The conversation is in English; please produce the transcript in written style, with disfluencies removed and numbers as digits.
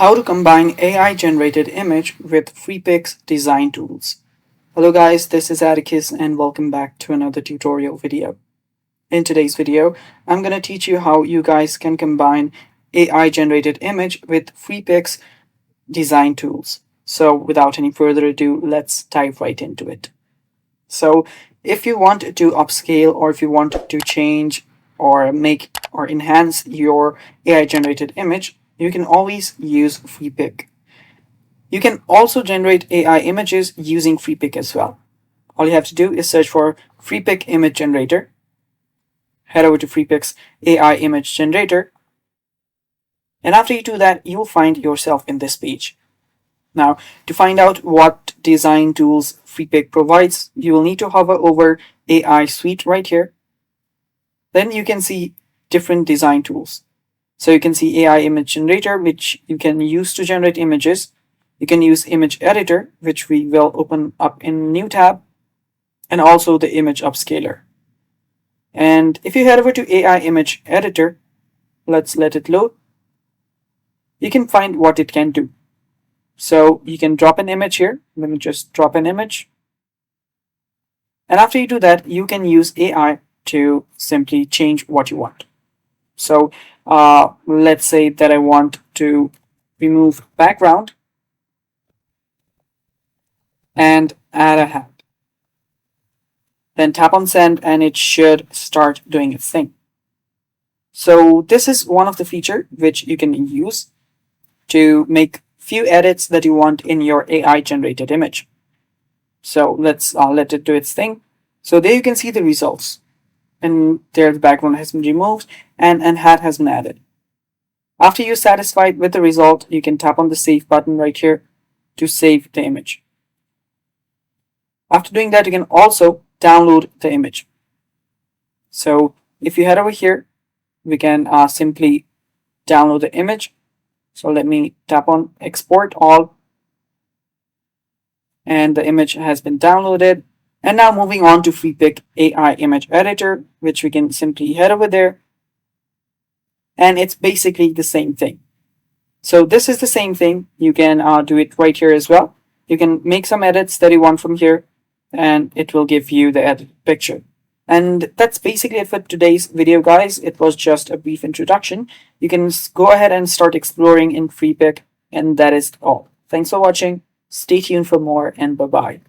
How to combine AI generated image with Freepik's design tools. Hello guys, this is Atticus and welcome back to another tutorial video. In today's video, I'm going to teach you how you guys can combine AI generated image with Freepik's design tools. So without any further ado, let's dive right into it. So if you want to upscale or if you want to change or make or enhance your AI generated image, you can always use Freepik. You can also generate AI images using Freepik as well. All you have to do is search for Freepik image generator. Head over to Freepik's AI image generator. And after you do that, you'll find yourself in this page. Now, to find out what design tools Freepik provides, you will need to hover over AI suite right here. Then you can see different design tools. So you can see AI image generator, which you can use to generate images. You can use image editor, which we will open up in a new tab, and also the image upscaler. And if you head over to AI image editor, let's let it load, you can find what it can do. So you can drop an image here. Let me just drop an image. And after you do that, you can use AI to simply change what you want. So let's say that I want to remove background and add a hat. Then tap on send and it should start doing its thing. So this is one of the features which you can use to make few edits that you want in your AI generated image. So let's let it do its thing. So there you can see the results. And there the background has been removed and an hat has been added. After you're satisfied with the result, you can tap on the save button right here to save the image. After doing that, you can also download the image. So if you head over here, we can simply download the image. So let me tap on export all, and the image has been downloaded. And now moving on to Freepik AI image editor, which we can simply head over there. And it's basically the same thing. So this is the same thing. You can do it right here as well. You can make some edits that you want from here, and it will give you the edited picture. And that's basically it for today's video, guys. It was just a brief introduction. You can go ahead and start exploring in Freepik, and that is all. Thanks for watching. Stay tuned for more, and bye-bye.